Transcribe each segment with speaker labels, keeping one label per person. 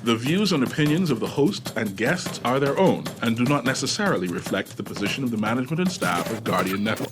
Speaker 1: The views and opinions of the host and guests are their own and do not necessarily reflect the position of the management and staff of Guardian Network.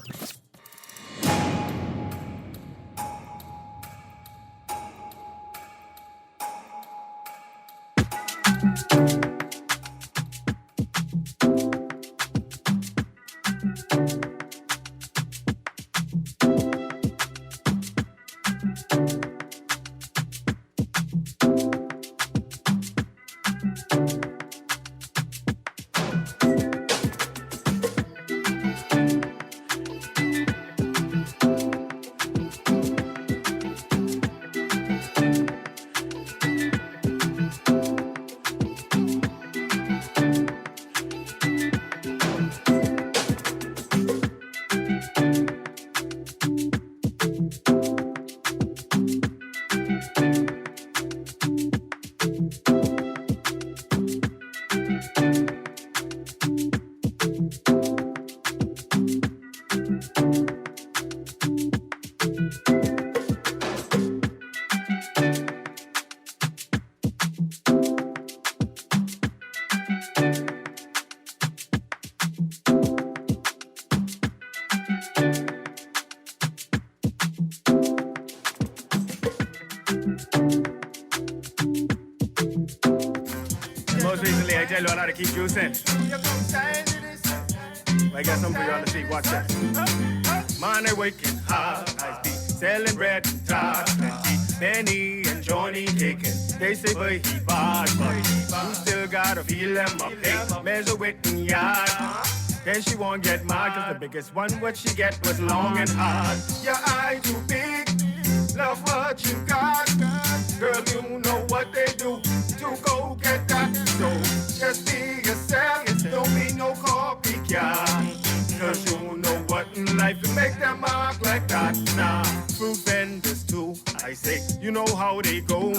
Speaker 2: Most recently, I tell you how to keep juicing. I got something for you on the seat. Watch that. Man, I working hard. I be selling bread and tart. Penny and Johnny kicking. They say, but he bad, but you still gotta feel them up. Hey, measure with in yard. Then she won't get mad, cause the biggest one what she get was long and hard. Your eye too big, love what you got. Girl, you know what they do to go get that. So just be yourself, don't be no copycat. Cause you know what in life you make them mark like that. Nah, fruit vendors too, I say, you know how they go.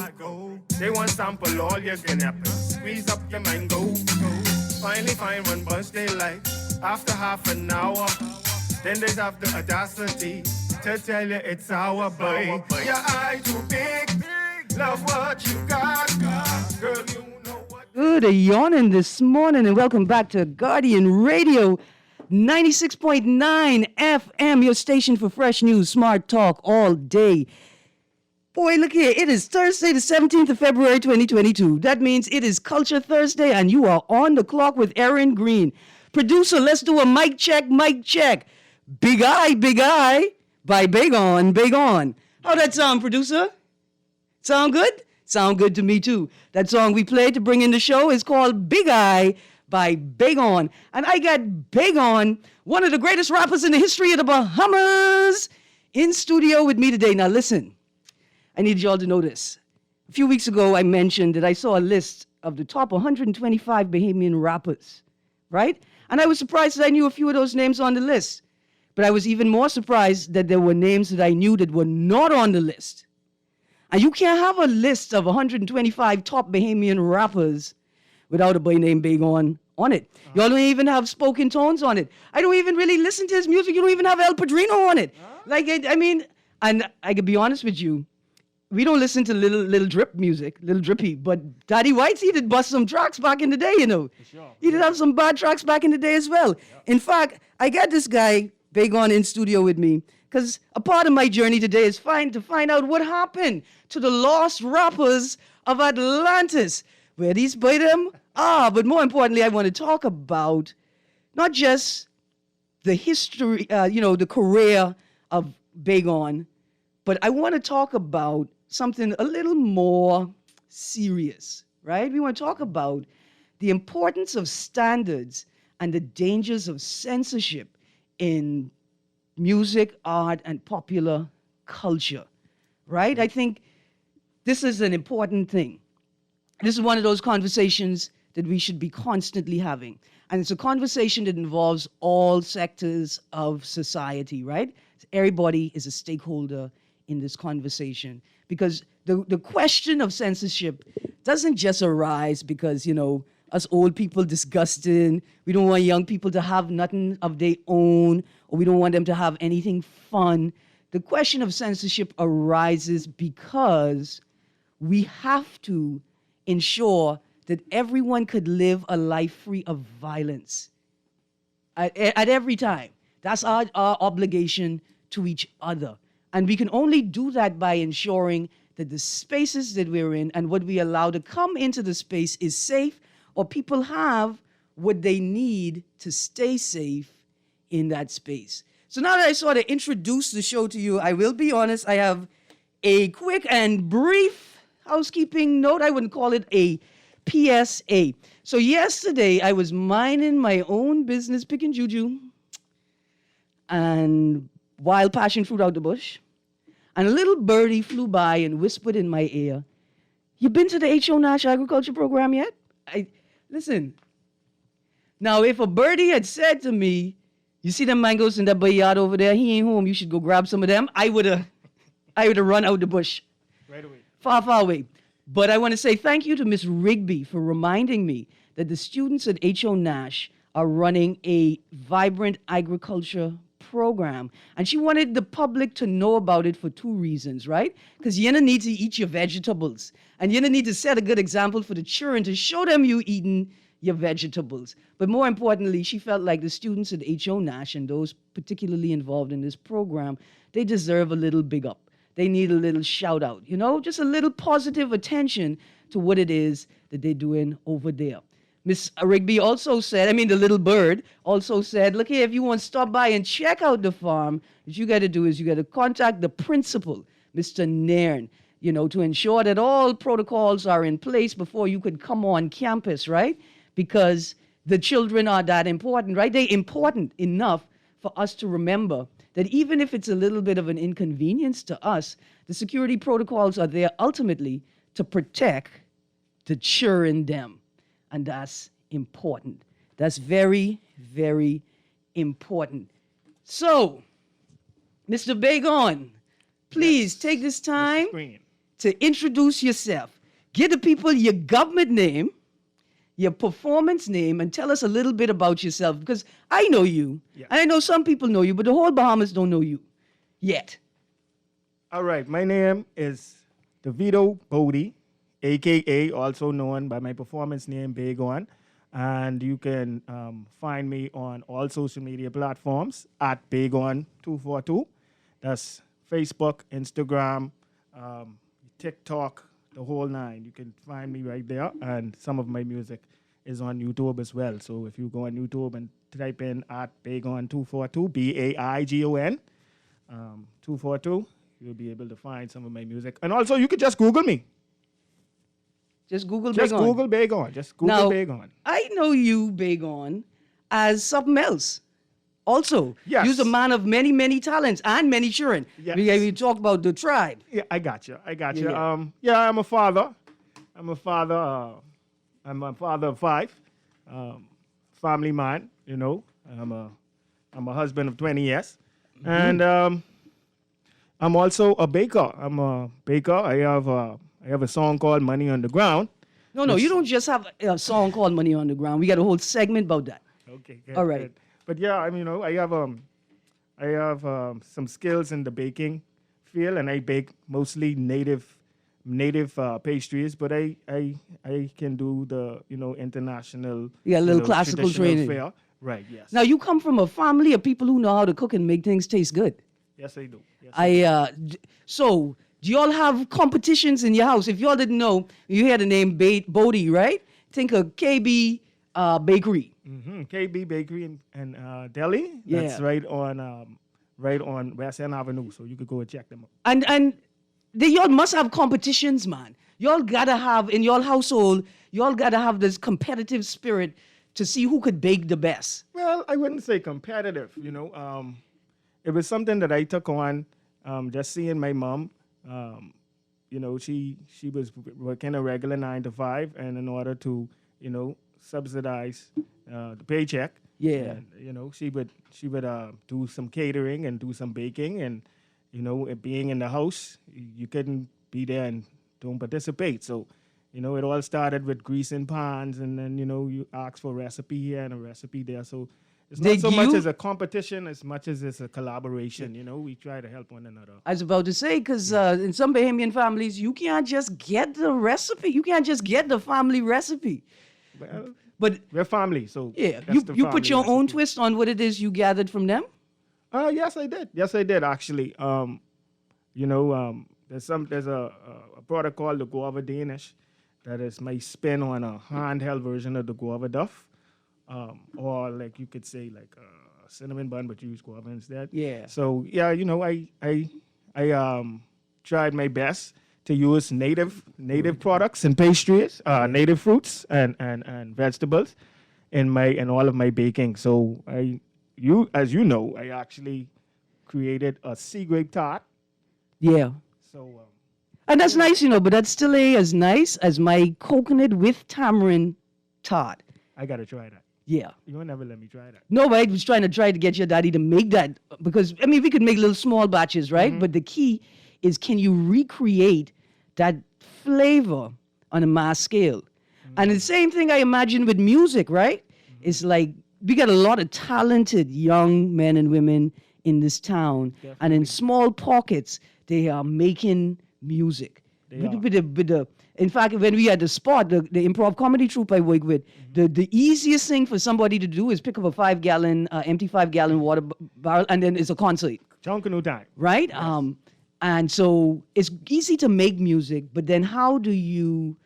Speaker 2: They want sample all your apple, squeeze up your mango. Finally find one bunch they like. After half an hour, then they have the audacity to tell you it's our boy. Your eye too big, love what you got. Girl, you know what.
Speaker 3: Good yawning this morning, and welcome back to Guardian Radio 96.9 FM, your station for fresh news, smart talk all day. Boy, look here. It is Thursday, the 17th of February, 2022. That means it is Culture Thursday, and you are on the clock with Erin, Greene. Producer, let's do a mic check, mic check. Big Eye by Big On. How that sound, producer? Sound good? Sound good to me, too. That song we played to bring in the show is called Big Eye by Big On. And I got Big On, one of the greatest rappers in the history of the Bahamas, in studio with me today. Now, listen. I need y'all to know this. A few weeks ago, I mentioned that I saw a list of the top 125 Bahamian rappers, right? And I was surprised that I knew a few of those names on the list. But I was even more surprised that there were names that I knew that were not on the list. And you can't have a list of 125 top Bahamian rappers without a boy named Big On it. Y'all don't even have Spoken Tones on it. I don't even really listen to his music. You don't even have El Padrino on it. Like, I mean, and I could be honest with you, we don't listen to little drip music, little drippy, but Daddy Whites, he did bust some tracks back in the day, you know. Sure. He did have some bad tracks back in the day as well. Yep. In fact, I got this guy, Big On, in studio with me, because a part of my journey today is to find out what happened to the lost rappers of Atlantis, where these by them are. But more importantly, I want to talk about not just the history, the career of Big On, but I want to talk about something a little more serious, right? We want to talk about the importance of standards and the dangers of censorship in music, art, and popular culture, right? I think this is an important thing. This is one of those conversations that we should be constantly having. And it's a conversation that involves all sectors of society, right? Everybody is a stakeholder in this conversation, because the question of censorship doesn't just arise because, us old people disgusting, we don't want young people to have nothing of their own, or we don't want them to have anything fun. The question of censorship arises because we have to ensure that everyone could live a life free of violence at every time. That's our obligation to each other. And we can only do that by ensuring that the spaces that we're in and what we allow to come into the space is safe, or people have what they need to stay safe in that space. So now that I sort of introduced the show to you, I will be honest, I have a quick and brief housekeeping note. I wouldn't call it a PSA. So yesterday, I was minding my own business, picking juju and wild passion fruit out the bush. And a little birdie flew by and whispered in my ear, "You been to the H.O. Nash Agriculture Program yet?" Listen. Now, if a birdie had said to me, "You see them mangoes in that yard over there? He ain't home. You should go grab some of them," I would have run out the bush.
Speaker 2: Right away.
Speaker 3: Far, far away. But I want to say thank you to Miss Rigby for reminding me that the students at H.O. Nash are running a vibrant agriculture program. And she wanted the public to know about it for two reasons, right? Because you need to eat your vegetables. And you need to set a good example for the children to show them you eating your vegetables. But more importantly, she felt like the students at H.O. Nash and those particularly involved in this program, they deserve a little big up. They need a little shout out, just a little positive attention to what it is that they're doing over there. Miss Rigby also said, the little bird also said, look here, if you want to stop by and check out the farm, what you got to do is you got to contact the principal, Mr. Nairn, to ensure that all protocols are in place before you could come on campus, right? Because the children are that important, right? They're important enough for us to remember that even if it's a little bit of an inconvenience to us, the security protocols are there ultimately to protect the children them. And that's important. That's very, very important. So, Mr. Bagon, please take this time to introduce yourself. Give the people your government name, your performance name, and tell us a little bit about yourself. Because I know you, and I know some people know you, but the whole Bahamas don't know you yet.
Speaker 2: All right, my name is DeVito Bodie, a.k.a. also known by my performance name, Bagon. And you can find me on all social media platforms at Bagon242. That's Facebook, Instagram, TikTok, the whole nine. You can find me right there. And some of my music is on YouTube as well. So if you go on YouTube and type in at Bagon242, B-A-I-G-O-N, 242, you'll be able to find some of my music. And also, you could just Google me.
Speaker 3: Just Google Bagon.
Speaker 2: Just Google Bagon. Just Google Bagon.
Speaker 3: I know you, Bagon, as something else. Also,
Speaker 2: yes.
Speaker 3: You're a man of many, many talents and many children.
Speaker 2: Yes.
Speaker 3: We talk about the tribe.
Speaker 2: Yeah, I got you.
Speaker 3: Yeah.
Speaker 2: I'm a father. I'm a father of five. Family man, I'm a husband of 20 years. Mm-hmm. And I'm also a baker. I'm a baker. I have a song called Money on the Ground.
Speaker 3: No, you don't just have a song called Money on the Ground. We got a whole segment about that.
Speaker 2: Okay, good.
Speaker 3: All right.
Speaker 2: Good. But yeah, I have some skills in the baking field, and I bake mostly native pastries. But I can do the international.
Speaker 3: Yeah, a little classical training.
Speaker 2: Fare. Right. Yes.
Speaker 3: Now you come from a family of people who know how to cook and make things taste good.
Speaker 2: Yes, I do.
Speaker 3: So do y'all have competitions in your house? If y'all didn't know, you hear the name Bodie, right? Think of KB Bakery.
Speaker 2: Mm-hmm. KB Bakery and Delhi.
Speaker 3: Yeah.
Speaker 2: That's right on West End Avenue. So you could go and check them out.
Speaker 3: And y'all must have competitions, man. Y'all gotta have in your household. Y'all gotta have this competitive spirit to see who could bake the best.
Speaker 2: Well, I wouldn't say competitive. It was something that I took on. Just seeing my mom. She was working a regular 9 to 5, and in order to subsidize the paycheck.
Speaker 3: Yeah.
Speaker 2: And, she would do some catering and do some baking, and being in the house, you couldn't be there and don't participate. So, it all started with greasing pans, and then you ask for a recipe here and a recipe there. So It's
Speaker 3: They
Speaker 2: not so
Speaker 3: give
Speaker 2: much
Speaker 3: you-
Speaker 2: as a competition as much as it's a collaboration. We try to help one another.
Speaker 3: I was about to say, because in some Bahamian families, you can't just get the recipe. You can't just get the family recipe.
Speaker 2: Well,
Speaker 3: But
Speaker 2: we're family, so
Speaker 3: yeah,
Speaker 2: that's the
Speaker 3: you put
Speaker 2: family
Speaker 3: your own
Speaker 2: recipe.
Speaker 3: twist on what it is you gathered from them.
Speaker 2: Yes, I did. Yes, I did actually. There's a product called the Guava Danish that is my spin on a handheld version of the Guava Duff, or like you could say like a cinnamon bun, but you use guava instead.
Speaker 3: Yeah.
Speaker 2: So yeah, I tried my best to use native products and pastries, native fruits and vegetables in all of my baking. So I actually created a sea grape tart.
Speaker 3: Yeah.
Speaker 2: So
Speaker 3: And that's nice, but that still ain't as nice as my coconut with tamarind tart.
Speaker 2: I gotta try that.
Speaker 3: Yeah.
Speaker 2: You will never let me try that.
Speaker 3: No, but I was trying to get your daddy to make that because, I mean, we could make little small batches, right? But the key is, can you recreate that flavor on a mass scale? And the same thing I imagine with music, right? It's like we got a lot of talented young men and women in this town. And in small pockets, they are making music. In fact, when we had the spot, the improv comedy troupe I work with, the easiest thing for somebody to do is pick up a 5-gallon, empty 5-gallon water barrel, and then it's a concert,
Speaker 2: Chunk canoe time.
Speaker 3: right? And so it's easy to make music, but then how do you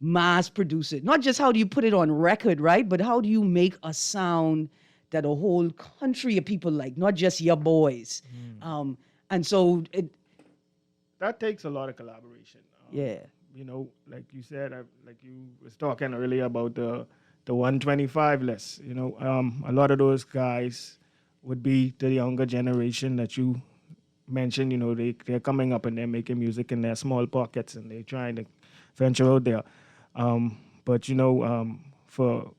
Speaker 3: mass produce it? Not just how do you put it on record, right? But how do you make a sound that a whole country of people like, not just your boys? And so
Speaker 2: That takes a lot of collaboration.
Speaker 3: yeah.
Speaker 2: Like you said, like you was talking earlier about the 125 list. A lot of those guys would be the younger generation that you mentioned. They're coming up and they're making music in their small pockets and they're trying to venture out there. But for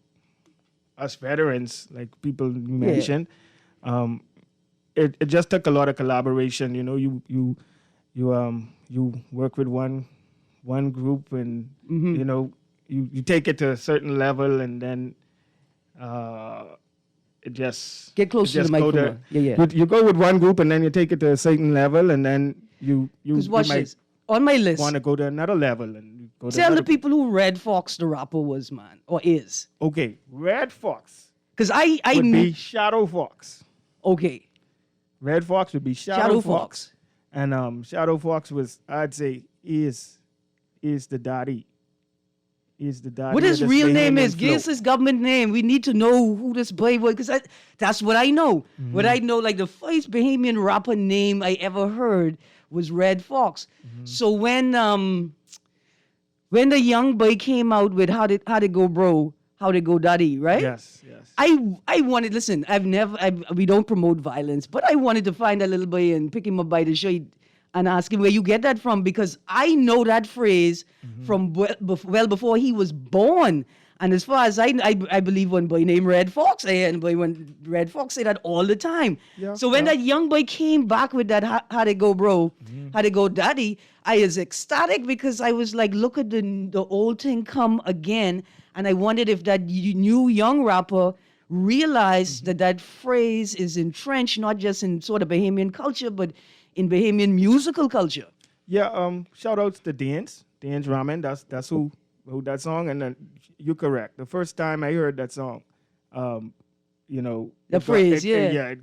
Speaker 2: us veterans, like people you mentioned, it just took a lot of collaboration. You work with one group and you take it to a certain level and then it just
Speaker 3: Get close to the microphone. Yeah.
Speaker 2: You go with one group and then you take it to a certain level and then you
Speaker 3: Watch
Speaker 2: might
Speaker 3: this. On my list,
Speaker 2: want to go to another level and you go to
Speaker 3: tell the
Speaker 2: another-
Speaker 3: people who Red Fox the rapper was, man, or is.
Speaker 2: Okay, Red Fox
Speaker 3: Because I
Speaker 2: would
Speaker 3: knew.
Speaker 2: be Shadow Fox.
Speaker 3: Okay.
Speaker 2: Red Fox would be Shadow Fox. And Shadow Fox was, I'd say, is the daddy. Is the daddy.
Speaker 3: What his
Speaker 2: of this
Speaker 3: real name
Speaker 2: Bahamian
Speaker 3: is? Give us
Speaker 2: flow.
Speaker 3: his government name. We need to know who this boy was, because that's what I know. What I know, like the first Bahamian rapper name I ever heard was Red Fox. So when the young boy came out with how did go bro, how did go daddy, right?
Speaker 2: Yes.
Speaker 3: I wanted, listen, we don't promote violence, but I wanted to find that little boy and pick him up by the shirt and ask him where you get that from, because I know that phrase from well before he was born. And as far as I believe one boy named Red Fox, and boy when Red Fox say that all the time.
Speaker 2: Yeah,
Speaker 3: So when that young boy came back with that how'd it go bro, how'd it go daddy, I was ecstatic because I was like, look at the old thing come again. And I wondered if that new young rapper realized that phrase is entrenched not just in sort of Bahamian culture, but in Bahamian musical culture.
Speaker 2: Yeah, shout outs to Dan's Ramen. That's who wrote that song. And then you're correct. The first time I heard that song,
Speaker 3: The phrase,
Speaker 2: it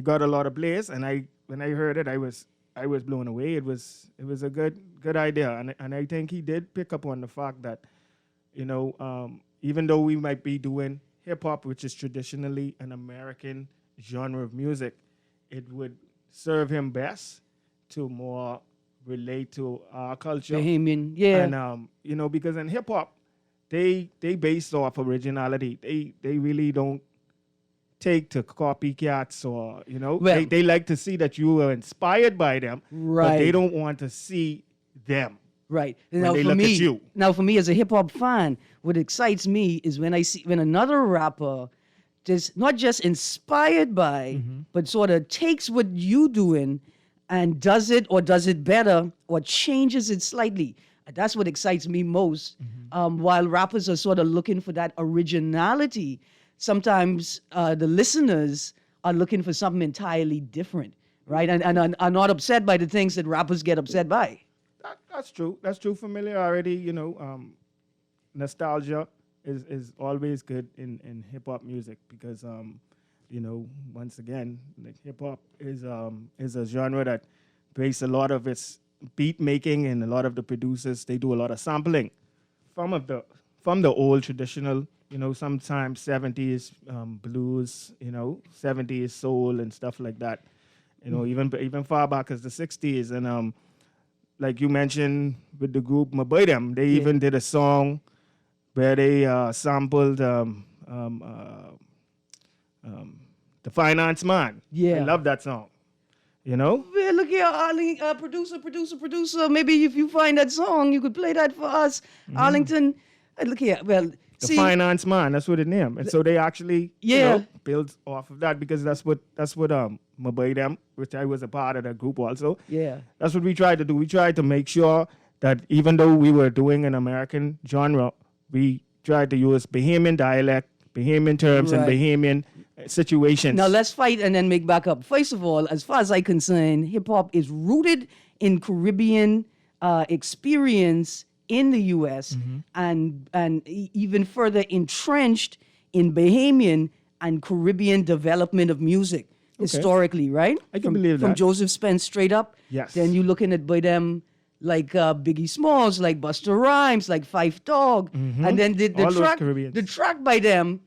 Speaker 2: got a lot of plays. And when I heard it, I was blown away. It was a good idea. And I think he did pick up on the fact that, even though we might be doing hip hop, which is traditionally an American genre of music, it would serve him best to more relate to our culture.
Speaker 3: Bahamian, yeah.
Speaker 2: And because in hip hop, they based off originality. They really don't take to copycats or
Speaker 3: Well-
Speaker 2: they like to see that you are inspired by them, but
Speaker 3: Right.
Speaker 2: they don't want to see them.
Speaker 3: Right.
Speaker 2: When
Speaker 3: Now
Speaker 2: they
Speaker 3: for
Speaker 2: look
Speaker 3: me,
Speaker 2: at you.
Speaker 3: now for me as a hip hop fan, what excites me is when another rapper is not just inspired by, but sort of takes what you doing and does it better or changes it slightly. That's what excites me most. While rappers are sort of looking for that originality, sometimes the listeners are looking for something entirely different, right? And are not upset by the things that rappers get upset by.
Speaker 2: That's true. That's true. Familiarity, nostalgia is always good in hip hop music because once again, like hip hop is a genre that based a lot of its beat making, and a lot of the producers, they do a lot of sampling from the old traditional, sometimes 70s blues, 70s soul and stuff like that. Even far back as the 60s, and like you mentioned with the group Maboydem, they even did a song where they sampled the Finance Man.
Speaker 3: Yeah.
Speaker 2: I love that song.
Speaker 3: Well, look here, Arling, producer. Maybe if you find that song, you could play that for us, Arlington. Look here. Well,
Speaker 2: The Finance Man, that's what it named. And so they actually build off of that, because that's what Maboydem, which I was a part of that group also.
Speaker 3: Yeah.
Speaker 2: That's what we tried to do. We tried to make sure that even though we were doing an American genre, we tried to use Bahamian dialect, Bahamian terms, and Bahamian situations.
Speaker 3: Now let's fight and then make back up. First of all, as far as I'm concerned, hip hop is rooted in Caribbean experience in the U.S. and even further entrenched in Bahamian and Caribbean development of music historically, right?
Speaker 2: I can believe that.
Speaker 3: From Joseph Spence straight up.
Speaker 2: Yes.
Speaker 3: Then you're looking at by them like Biggie Smalls, like Busta Rhymes, like Phife Dawg, and then the track by them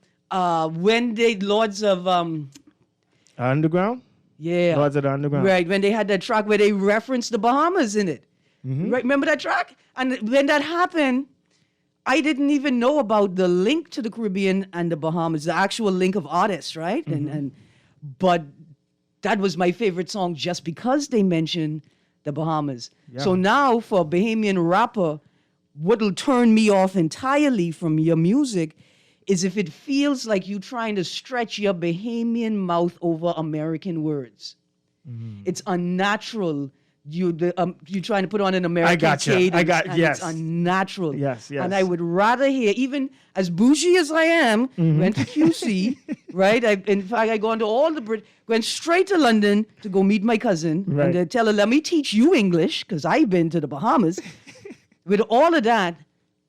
Speaker 3: when they Lords of
Speaker 2: Underground.
Speaker 3: Yeah,
Speaker 2: Lords of the Underground.
Speaker 3: Right, when they had that track where they referenced the Bahamas in it. Right, remember that track? And when that happened, I didn't even know about the link to the Caribbean and the Bahamas, the actual link of artists, right? But that was my favorite song just because they mentioned the Bahamas.
Speaker 2: Yeah.
Speaker 3: So now for a Bahamian rapper, what'll turn me off entirely from your music is if it feels like you trying to stretch your Bahamian mouth over American words. It's unnatural. You're trying to put on an American cadence.
Speaker 2: Yes.
Speaker 3: It's unnatural.
Speaker 2: Yes.
Speaker 3: And I would rather hear, even as bougie as I am, went to QC, right? In fact, I go into all the went straight to London to go meet my cousin and to tell her, let me teach you English, because I've been to the Bahamas. With all of that,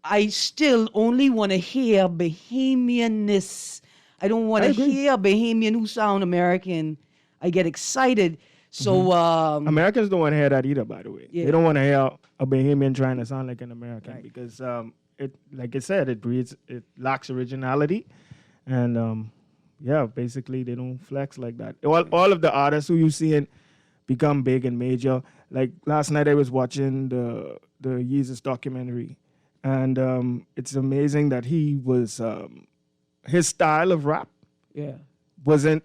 Speaker 3: I still only want to hear Bahamianness. I don't want to hear Bahamian who sound American. I get excited. So
Speaker 2: Americans don't want to hear that either, by the way.
Speaker 3: Yeah.
Speaker 2: They don't want to hear a Bahamian trying to sound like an American because it, like I said, it lacks originality, and basically they don't flex like that. All of the artists who you see become big and major. Like last night, I was watching the Yeezus documentary, and it's amazing that he was his style of rap wasn't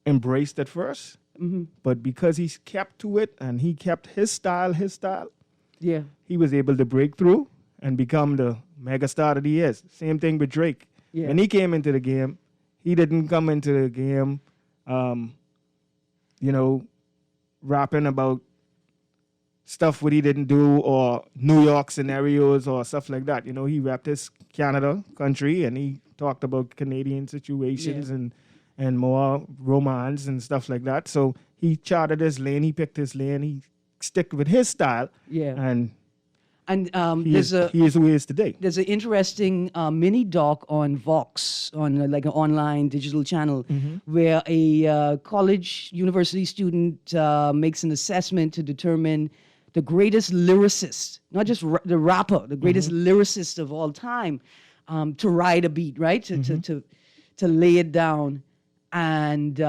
Speaker 2: embraced at first. But because he kept to it and he kept his style, he was able to break through and become the megastar that he is. Same thing with Drake.
Speaker 3: Yeah.
Speaker 2: When he came into the game, he didn't come into the game, rapping about stuff what he didn't do or New York scenarios or stuff like that. He rapped his Canada country and he talked about Canadian situations and more romance and stuff like that. So he charted his lane, he picked his lane, he stick with his style. Yeah. And he is who he is today.
Speaker 3: There's an interesting mini doc on Vox, on like an online digital channel, where a college university student makes an assessment to determine the greatest lyricist, not just the rapper, the greatest lyricist of all time, to ride a beat, right? To lay it down. And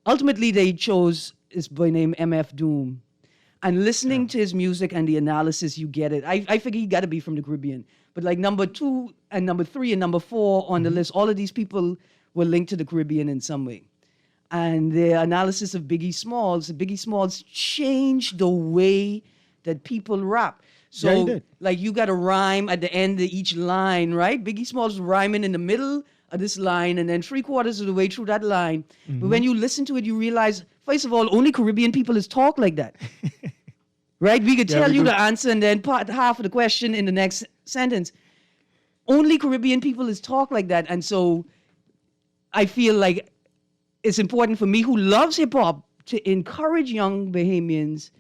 Speaker 3: ultimately, they chose this boy named MF Doom. And listening to his music and the analysis, you get it. I figure he got to be from the Caribbean. But like number 2 and number 3 and number 4 on the list, all of these people were linked to the Caribbean in some way. And the analysis of Biggie Smalls changed the way that people rap. So
Speaker 2: he did.
Speaker 3: like you got to rhyme at the end of each line, right? Biggie Smalls rhyming in the middle of this line and then 3/4 of the way through that line. But when you listen to it, you realize, first of all, only Caribbean people is talk like that. Right? We could tell you the answer and then half of the question in the next sentence. Only Caribbean people is talk like that. And so I feel like it's important for me, who loves hip hop, to encourage young Bahamians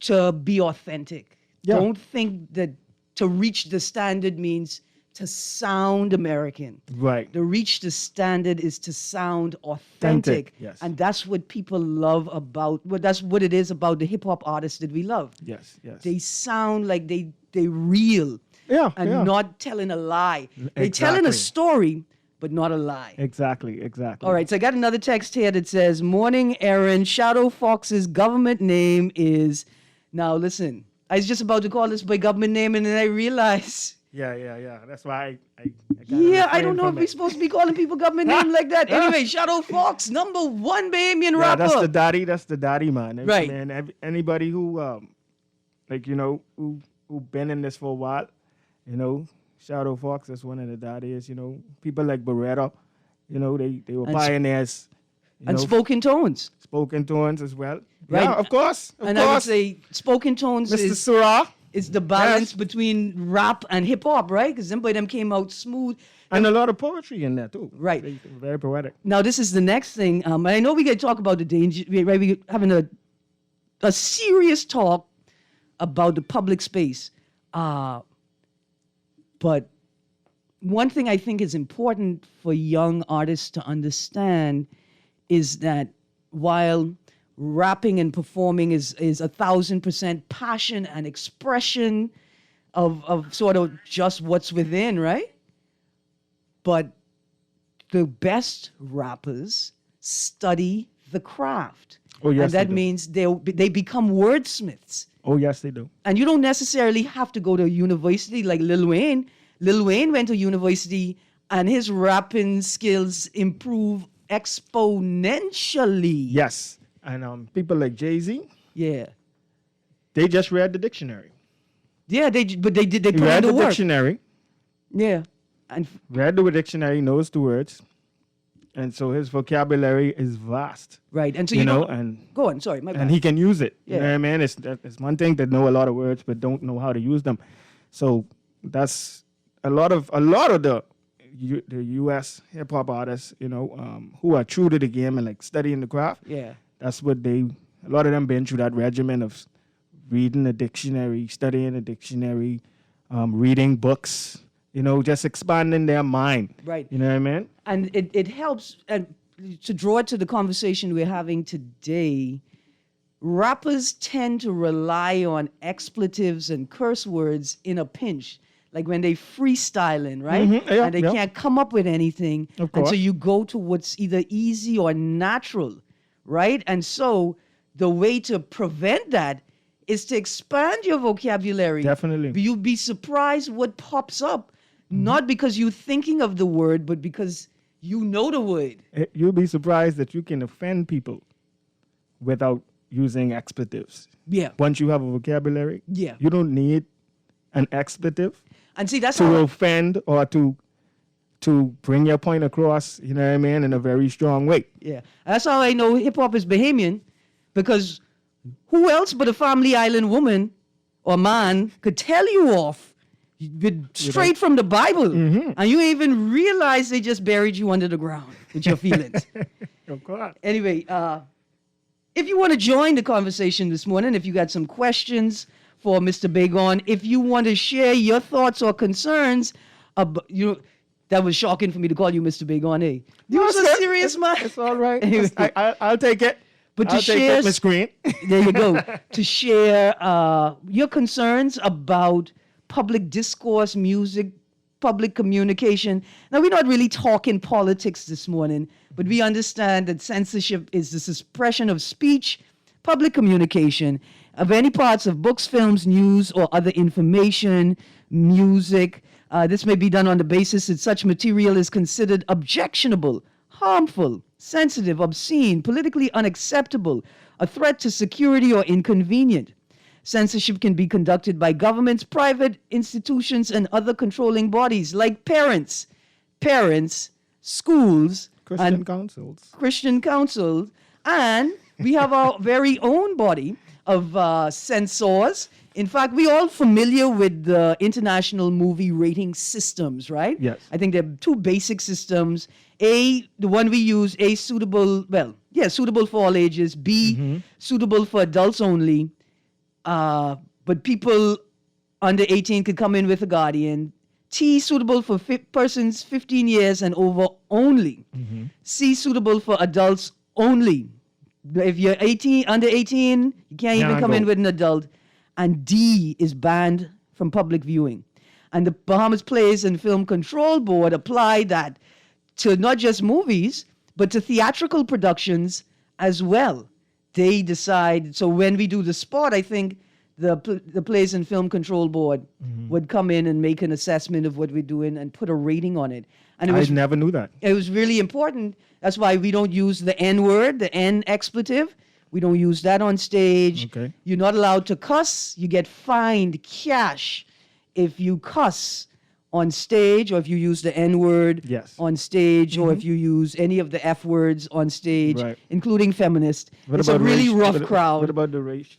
Speaker 3: to be authentic.
Speaker 4: Yeah.
Speaker 3: Don't think that to reach the standard means to sound American.
Speaker 4: Right.
Speaker 3: To reach the standard is to sound authentic.
Speaker 4: Yes.
Speaker 3: And that's what people love about, well, that's what it is about the hip hop artists that we love.
Speaker 4: Yes. Yes.
Speaker 3: They sound like they real and not telling a lie. They're telling a
Speaker 4: Exactly.
Speaker 3: story, but not a lie.
Speaker 4: Exactly.
Speaker 3: All right, so I got another text here that says, "Morning, Erin. Shadow Fox's government name is..." Now, listen, I was just about to call this by government name, and then I realized,
Speaker 4: Yeah. That's why I
Speaker 3: I don't know if we're supposed to be calling people government name like that. Anyway, Shadow Fox, number one Bahamian rapper.
Speaker 4: That's the daddy. That's the daddy, man.
Speaker 3: Right.
Speaker 4: Man, anybody who, who been in this for a while, Shadow Fox, that's one of the daddies, people like Beretta, they were
Speaker 3: And
Speaker 4: pioneers.
Speaker 3: and spoken tones.
Speaker 4: Spoken tones as well.
Speaker 3: Right.
Speaker 4: Yeah, of course.
Speaker 3: And I would say spoken tones
Speaker 4: Mr.
Speaker 3: is
Speaker 4: Surah.
Speaker 3: the balance
Speaker 4: Yes.
Speaker 3: between rap and hip hop, right? Because them came out smooth.
Speaker 4: And a lot of poetry in there, too.
Speaker 3: Right.
Speaker 4: Very poetic.
Speaker 3: Now, this is the next thing. I know we got to talk about the danger, right? We're having a serious talk about the public space. But one thing I think is important for young artists to understand is that while rapping and performing is 1,000% passion and expression of sort of just what's within, right? But the best rappers study the craft.
Speaker 4: Oh, yes,
Speaker 3: and that
Speaker 4: they do.
Speaker 3: means they become wordsmiths.
Speaker 4: Oh, yes, they do.
Speaker 3: And you don't necessarily have to go to university like Lil Wayne. Lil Wayne went to university and his rapping skills improve exponentially.
Speaker 4: Yes. And people like Jay-Z,
Speaker 3: Yeah.
Speaker 4: they just read the dictionary.
Speaker 3: Yeah, they put
Speaker 4: He
Speaker 3: in
Speaker 4: read
Speaker 3: the
Speaker 4: the
Speaker 3: work.
Speaker 4: dictionary,
Speaker 3: Yeah. And
Speaker 4: read the dictionary, knows the words. And so his vocabulary is vast.
Speaker 3: right. And so
Speaker 4: You know,
Speaker 3: don't-
Speaker 4: and
Speaker 3: go on, sorry, my bad.
Speaker 4: and he can use it. You know
Speaker 3: Yeah.
Speaker 4: what I mean? It's one thing to know a lot of words, but don't know how to use them. So that's a lot of the U.S. hip hop artists, who are true to the game and like studying the craft.
Speaker 3: Yeah.
Speaker 4: That's what a lot of them been through that regimen of reading a dictionary, studying a dictionary, reading books. Just expanding their mind.
Speaker 3: Right.
Speaker 4: You know what I mean?
Speaker 3: And it helps, and to draw it to the conversation we're having today, rappers tend to rely on expletives and curse words in a pinch, like when they freestyling, right?
Speaker 4: Mhm, yeah,
Speaker 3: and they
Speaker 4: yeah.
Speaker 3: can't come up with anything.
Speaker 4: Of
Speaker 3: And so
Speaker 4: course.
Speaker 3: you go to what's either easy or natural, right? And so the way to prevent that is to expand your vocabulary.
Speaker 4: Definitely.
Speaker 3: You'd be surprised what pops up,
Speaker 4: Mm-hmm.
Speaker 3: not because you're thinking of the word, but because you know the word.
Speaker 4: You'll be surprised that you can offend people without using expletives.
Speaker 3: Yeah.
Speaker 4: Once you have a vocabulary,
Speaker 3: Yeah.
Speaker 4: you don't need an expletive
Speaker 3: And see, that's
Speaker 4: to
Speaker 3: how
Speaker 4: offend or to bring your point across, you know what I mean, in a very strong way.
Speaker 3: yeah. That's how I know hip hop is Bahamian, because who else but a Family Island woman or man could tell you off straight from the Bible, and you ain't even realize they just buried you under the ground with your feelings.
Speaker 4: Of course.
Speaker 3: Anyway, if you want to join the conversation this morning, if you got some questions for Mr. Bagon, if you want to share your thoughts or concerns, that was shocking for me to call you Mr. Bagon, eh? You was a serious man.
Speaker 4: It's all right.
Speaker 3: Anyway.
Speaker 4: I'll take it.
Speaker 3: But to
Speaker 4: I'll take
Speaker 3: share-
Speaker 4: it, Miss Greene.
Speaker 3: There you go. To share your concerns about public discourse, music, public communication. Now, we're not really talking politics this morning, but we understand that censorship is the suppression of speech, public communication, of any parts of books, films, news, or other information, music. This may be done on the basis that such material is considered objectionable, harmful, sensitive, obscene, politically unacceptable, a threat to security, or inconvenient. Censorship can be conducted by governments, private institutions, and other controlling bodies like parents, schools,
Speaker 4: Christian
Speaker 3: and
Speaker 4: councils.
Speaker 3: Christian councils, and we have our very own body of censors In fact, we all familiar with the international movie rating systems, right?
Speaker 4: Yes.
Speaker 3: I think there are two basic systems. A, the one we use, A, suitable for all ages. B, suitable for adults only. But people under 18 could come in with a guardian. T, suitable for persons 15 years and over only. C, suitable for adults only. If you're under 18, you can't even come in with an adult. And D is banned from public viewing. And the Bahamas Plays and Film Control Board applied that to not just movies, but to theatrical productions as well. They decide, so when we do the sport, I think the Plays and Film Control Board would come in and make an assessment of what we're doing and put a rating on it. And it
Speaker 4: I never knew that.
Speaker 3: It was really important. That's why we don't use the N word, the N expletive. We don't use that on stage.
Speaker 4: Okay.
Speaker 3: You're not allowed to cuss. You get fined cash if you cuss on stage, or if you use the N word on stage, or if you use any of the F words on stage, including feminist. It's a really rough crowd.
Speaker 4: What about the race?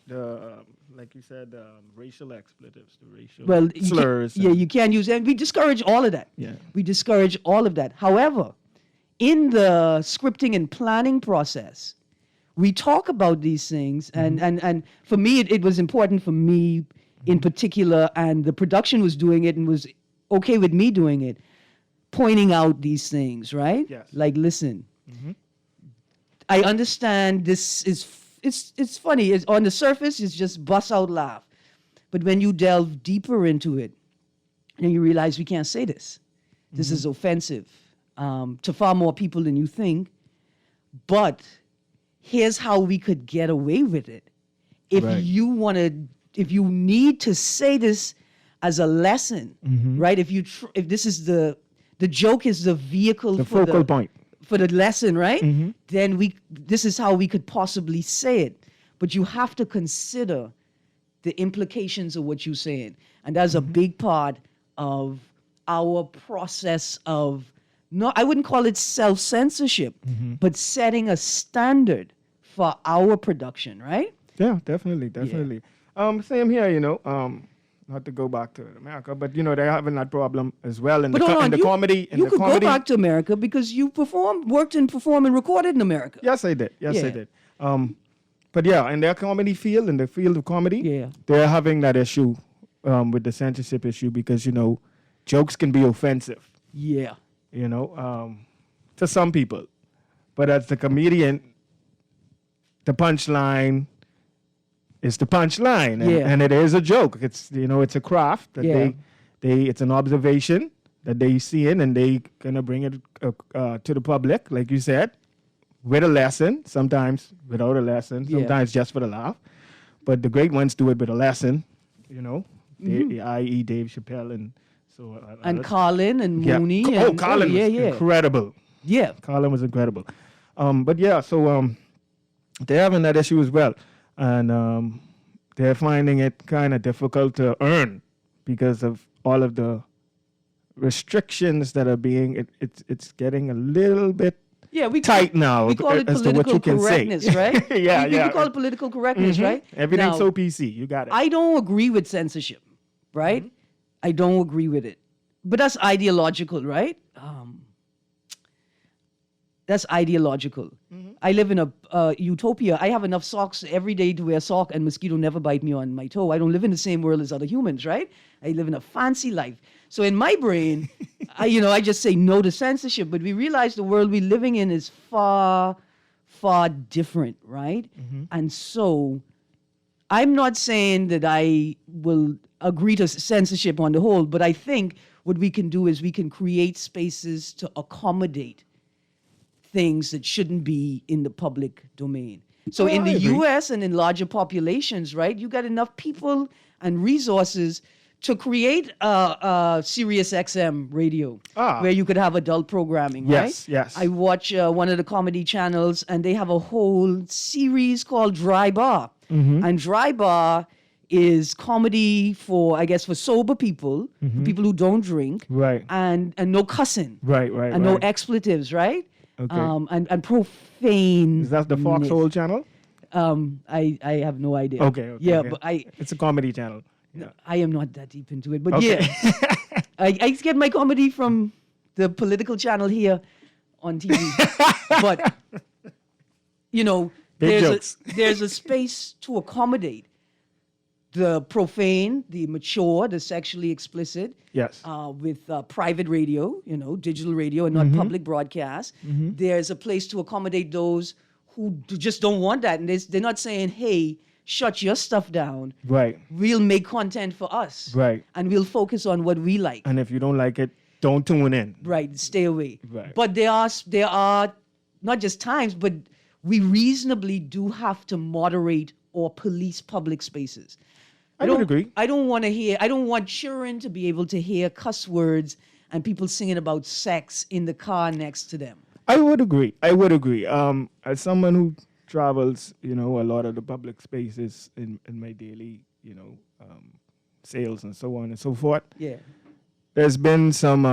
Speaker 4: Like you said, racial expletives, the racial slurs.
Speaker 3: You can't use that. We discourage all of that.
Speaker 4: Yeah.
Speaker 3: We discourage all of that. However, in the scripting and planning process, we talk about these things, and for me, it was important for me in particular, and the production was doing it and was okay with me doing it, pointing out these things, right?
Speaker 4: Yes.
Speaker 3: Like, listen, I understand this is, it's funny. It's, on the surface, it's just bust out laugh. But when you delve deeper into it, then you realize we can't say this. This is offensive to far more people than you think. But here's how we could get away with it. If if you need to say this as a lesson, right? If this is the joke is the vehicle
Speaker 4: the
Speaker 3: for
Speaker 4: focal point
Speaker 3: for the lesson, right? Then this is how we could possibly say it. But you have to consider the implications of what you're saying. And that's a big part of our process of, I wouldn't call it self-censorship, but setting a standard for our production, right?
Speaker 4: Yeah, definitely. Same here, not to go back to America, but they're having that problem as well in the comedy.
Speaker 3: You could go back to America because you worked and performed and recorded in America.
Speaker 4: Yes, I did. I did. But yeah, in their comedy field, in the field of comedy, they're having that issue with the censorship issue because jokes can be offensive.
Speaker 3: Yeah.
Speaker 4: To some people, but as the comedian, the punchline is the punchline, and it is a joke. It's it's a craft that it's an observation that they see in, and they kind of bring it to the public, like you said, with a lesson. Sometimes without a lesson. Sometimes just for the laugh. But the great ones do it with a lesson. I.e. Dave Chappelle and so.
Speaker 3: And Colin and Mooney.
Speaker 4: Colin was incredible.
Speaker 3: Yeah,
Speaker 4: Colin was incredible. So they're having that issue as well. And they're finding it kind of difficult to earn because of all of the restrictions that are being, it's getting a little bit tight now
Speaker 3: we call it
Speaker 4: as to what you can
Speaker 3: correctness,
Speaker 4: say.
Speaker 3: Right?
Speaker 4: We
Speaker 3: call it political correctness, right?
Speaker 4: Everything's
Speaker 3: now,
Speaker 4: so PC. You got it.
Speaker 3: I don't agree with censorship, right? I don't agree with it. But that's ideological, right? That's ideological. I live in a utopia. I have enough socks every day to wear a sock and mosquito never bite me on my toe. I don't live in the same world as other humans, right? I live in a fancy life. So in my brain, I just say no to censorship. But we realize the world we're living in is far, far different, right? And so I'm not saying that I will agree to censorship on the whole, but I think what we can do is we can create spaces to accommodate things that shouldn't be in the public domain. So in the US and in larger populations, right, you got enough people and resources to create a Sirius XM radio where you could have adult programming, right?
Speaker 4: Yes.
Speaker 3: I watch one of the comedy channels and they have a whole series called Dry Bar. And Dry Bar is comedy for sober people, for people who don't drink,
Speaker 4: right?
Speaker 3: And no cussing,
Speaker 4: right,
Speaker 3: and no expletives, right?
Speaker 4: Okay.
Speaker 3: And profane.
Speaker 4: Is that the Foxhole channel?
Speaker 3: I have no idea.
Speaker 4: Okay.
Speaker 3: Yeah, but
Speaker 4: it's a comedy channel. Yeah.
Speaker 3: I am not that deep into it. But
Speaker 4: Okay.
Speaker 3: yeah, I get my comedy from the political channel here on TV. But, you know,
Speaker 4: Big jokes.
Speaker 3: there's a space to accommodate the profane, the mature, the sexually explicit.
Speaker 4: Yes.
Speaker 3: With private radio, you know, digital radio and not public broadcast. There's a place to accommodate those who just don't want that. And they're not saying, hey, shut your stuff down.
Speaker 4: Right.
Speaker 3: We'll make content for us.
Speaker 4: Right.
Speaker 3: And we'll focus on what we like.
Speaker 4: And if you don't like it, don't tune in.
Speaker 3: Right. Stay away.
Speaker 4: Right.
Speaker 3: But there are not just times, but we reasonably do have to moderate or police public spaces.
Speaker 4: I would agree.
Speaker 3: I don't want children to be able to hear cuss words and people singing about sex in the car next to them.
Speaker 4: I would agree. As someone who travels, you know, a lot of the public spaces in my daily, you know, sales and so on and so forth.
Speaker 3: Yeah.
Speaker 4: There's been some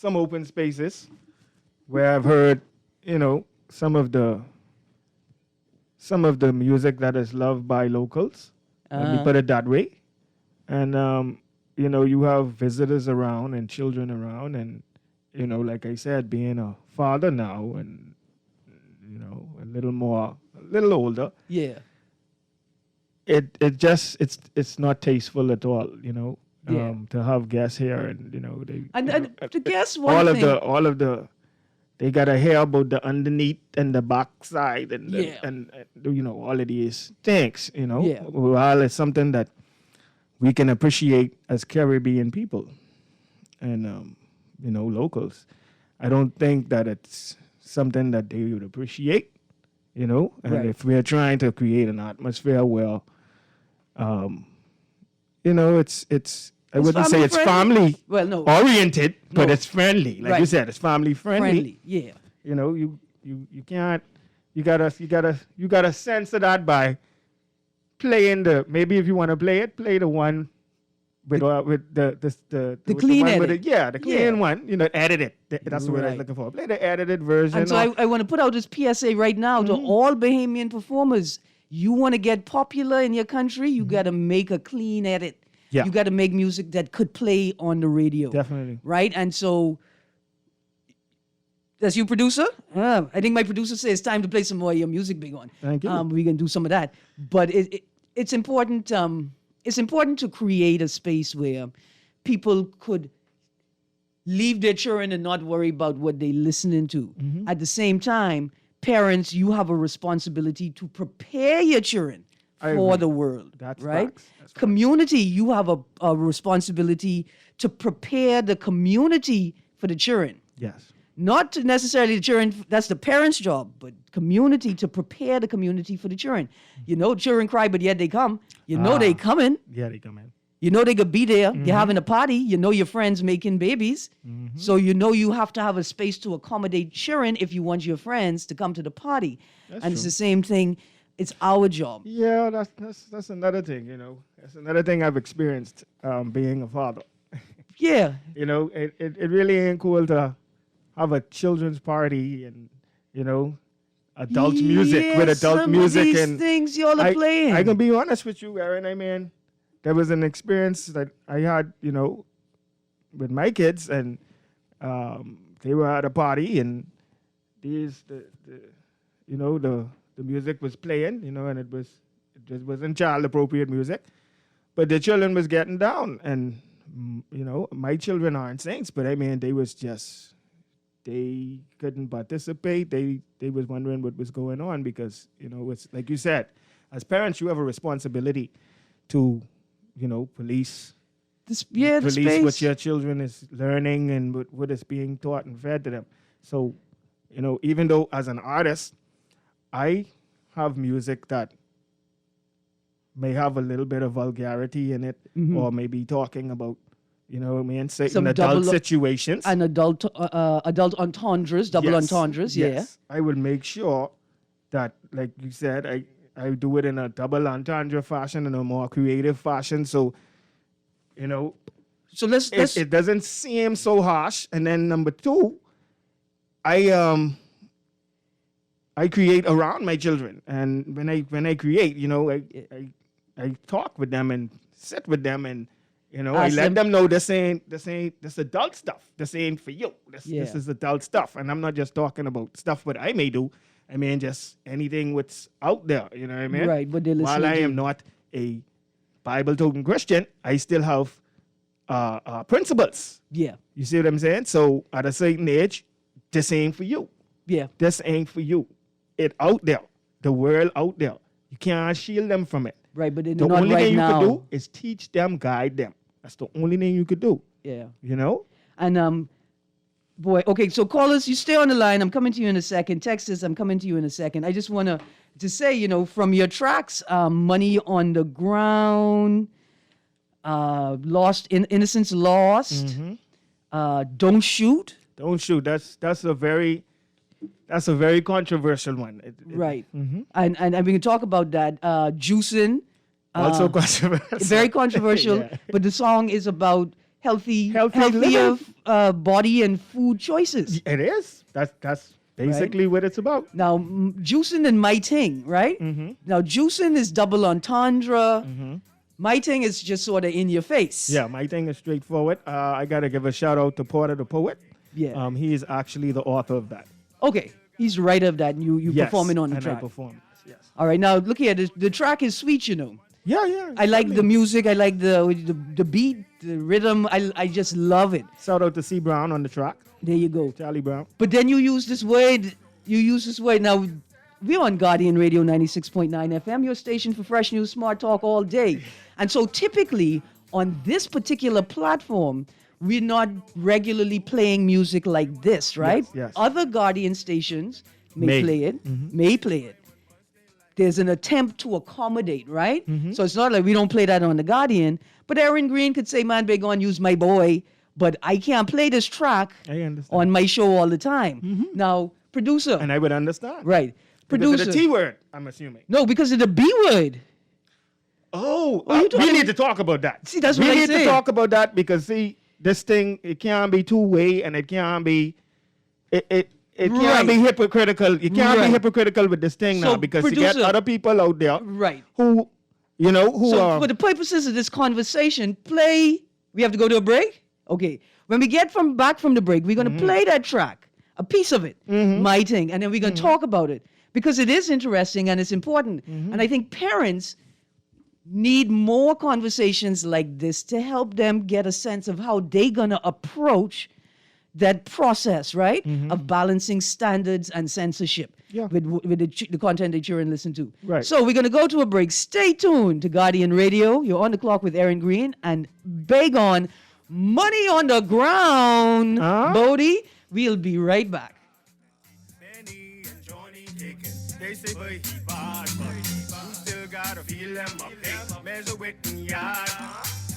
Speaker 4: open spaces where I've heard, you know, some of the music that is loved by locals. Let me put it that way. And you know, you have visitors around and children around, and you know, like I said, being a father now, and you know, a little older.
Speaker 3: Yeah.
Speaker 4: It's not tasteful at all, you know.
Speaker 3: Yeah.
Speaker 4: To have guests here, and you know,
Speaker 3: And to guess one thing.
Speaker 4: all of the they gotta hear about the underneath and the backside and
Speaker 3: Yeah.
Speaker 4: and you know, all of these things, you know.
Speaker 3: Yeah.
Speaker 4: Well, it's something that we can appreciate as Caribbean people and you know, locals. I don't think that it's something that they would appreciate, you know. And
Speaker 3: Right.
Speaker 4: if we're trying to create an atmosphere where you know, it's I wouldn't say it's
Speaker 3: family-friendly.
Speaker 4: family
Speaker 3: Well, no.
Speaker 4: oriented, but
Speaker 3: No.
Speaker 4: it's friendly. Like you
Speaker 3: Right.
Speaker 4: said, it's family friendly.
Speaker 3: Yeah.
Speaker 4: You know, you can't, you gotta censor that by playing maybe if you want to play it, play the one with the
Speaker 3: clean
Speaker 4: one with
Speaker 3: edit.
Speaker 4: the clean
Speaker 3: Yeah.
Speaker 4: one. You know, edit it. That's the word I was
Speaker 3: Right.
Speaker 4: looking for. Play the edited version.
Speaker 3: And so I want to put out this PSA right now to all Bahamian performers. You want to get popular in your country, you got to make a clean edit.
Speaker 4: Yeah.
Speaker 3: You got to make music that could play on the radio.
Speaker 4: Definitely.
Speaker 3: Right? And so, that's you, producer? I think my producer says it's time to play some more of your music, Big One.
Speaker 4: Thank you.
Speaker 3: We can do some of that. But it's important. It's important to create a space where people could leave their children and not worry about what they're listening to. At the same time, parents, you have a responsibility to prepare your children
Speaker 4: I
Speaker 3: for
Speaker 4: agree.
Speaker 3: the world.
Speaker 4: That's
Speaker 3: right.
Speaker 4: facts. That's facts.
Speaker 3: Community, you have a responsibility to prepare the community for the children.
Speaker 4: Yes.
Speaker 3: Not to necessarily the children, that's the parents' job, but community to prepare the community for the children. You know, children cry, but yet they come. You know they coming.
Speaker 4: Yeah, they come in.
Speaker 3: You know they could be there. You're having a party. You know your friends making babies. So you know you have to have a space to accommodate children if you want your friends to come to the party.
Speaker 4: That's
Speaker 3: and it's
Speaker 4: true.
Speaker 3: the same thing. It's our job.
Speaker 4: Yeah, that's another thing. You know, that's another thing I've experienced being a father.
Speaker 3: Yeah.
Speaker 4: You know, it really ain't cool to have a children's party and, you know, adult music with adult
Speaker 3: some
Speaker 4: music.
Speaker 3: of these
Speaker 4: And
Speaker 3: things y'all are playing.
Speaker 4: I can be honest with you, Erin. I mean, there was an experience that I had, you know, with my kids, and they were at a party, and the music was playing, you know, and it just wasn't child appropriate music, but the children was getting down, and you know, my children aren't saints, but I mean, they couldn't participate. They was wondering what was going on because, you know, it's like you said, as parents, you have a responsibility to, you know, police
Speaker 3: the
Speaker 4: police
Speaker 3: space.
Speaker 4: what your children is learning and what is being taught and fed to them. So, you know, even though as an artist, I have music that may have a little bit of vulgarity in it, or maybe talking about, you know what I mean, certain
Speaker 3: Some
Speaker 4: adult
Speaker 3: double-
Speaker 4: situations.
Speaker 3: And adult entendres, double
Speaker 4: Yes,
Speaker 3: entendres,
Speaker 4: yes. I will make sure that, like you said, I do it in a double entendre fashion, in a more creative fashion. So, you know,
Speaker 3: So let's
Speaker 4: it doesn't seem so harsh. And then number two, I I create around my children, and when I create, I talk with them and sit with them, and I let them know this adult stuff. This ain't for you. This is adult stuff, and I'm not just talking about stuff what I may do. I mean, just anything what's out there. You know what I mean?
Speaker 3: Right, but they listen.
Speaker 4: While I am not a Bible toting Christian, I still have principles.
Speaker 3: Yeah.
Speaker 4: You see what I'm saying? So at a certain age, this ain't for you.
Speaker 3: Yeah.
Speaker 4: This ain't for you. It out there, the world out there. You can't shield them from it.
Speaker 3: Right, but
Speaker 4: the
Speaker 3: not
Speaker 4: only
Speaker 3: right
Speaker 4: thing
Speaker 3: now.
Speaker 4: you could do is teach them, guide them. That's the only thing you could do.
Speaker 3: Yeah.
Speaker 4: And
Speaker 3: boy, okay, so callers, you stay on the line. I'm coming to you in a second. Texas, I'm coming to you in a second. I just want to say, from your tracks, Money on the Ground, Innocence Lost, Don't Shoot.
Speaker 4: Don't Shoot. That's a very controversial one.
Speaker 3: Right. And we can talk about that. Juicin'.
Speaker 4: Also controversial.
Speaker 3: Very controversial,
Speaker 4: Yeah.
Speaker 3: but the song is about healthier body and food choices.
Speaker 4: It is. That's basically what it's about.
Speaker 3: Now, juicing and my ting, right? Now, juicing is double entendre. My ting is just sort of in your face.
Speaker 4: Yeah, my thing is straightforward. I got to give a shout out to Porter the Poet.
Speaker 3: Yeah.
Speaker 4: He is actually the author of that.
Speaker 3: Okay, he's the writer of that, and you performing on the track.
Speaker 4: I perform. Yes.
Speaker 3: All right, now look here. The track is sweet,
Speaker 4: Yeah.
Speaker 3: I like the music. I like the beat, the rhythm. I just love it.
Speaker 4: Shout out to C. Brown on the track.
Speaker 3: There you go.
Speaker 4: Charlie Brown.
Speaker 3: But then you use this word. Now, we're on Guardian Radio 96.9 FM, your station for fresh news, smart talk all day. And so typically on this particular platform, we're not regularly playing music like this, right?
Speaker 4: Yes.
Speaker 3: Other Guardian stations may play it. There's an attempt to accommodate, right? So it's not like we don't play that on the Guardian. But Erin Greene could say, man, big on use my boy, but I can't play this track on my show all the time. Now, producer.
Speaker 4: And I would understand.
Speaker 3: Right.
Speaker 4: Because
Speaker 3: Producer.
Speaker 4: of the T word, I'm assuming.
Speaker 3: No, because of the B word.
Speaker 4: We need to talk about that.
Speaker 3: See, that's what I
Speaker 4: We need
Speaker 3: said.
Speaker 4: to talk about that because, see, this thing, it can't be two-way and it can't be... It can't be hypocritical. You can't be hypocritical with this thing
Speaker 3: So,
Speaker 4: now because
Speaker 3: producer,
Speaker 4: you get other people out there
Speaker 3: Right.
Speaker 4: who
Speaker 3: So
Speaker 4: are...
Speaker 3: for the purposes of this conversation, we have to go to a break? Okay. When we get back from the break, we're going to play that track, a piece of it, my thing, and then we're going to talk about it because it is interesting and it's important. And I think parents need more conversations like this to help them get a sense of how they're going to approach that process, right, of balancing standards and censorship with the content that you're in listen to.
Speaker 4: Right.
Speaker 3: So we're going to go to a break. Stay tuned to Guardian Radio. You're on the clock with Erin Greene and beg on Money on the Ground, Bodie. We'll be right back.
Speaker 2: Benny and Johnny taking. They say, boy, he bad, but you still gotta feel them up. Measure with in yard.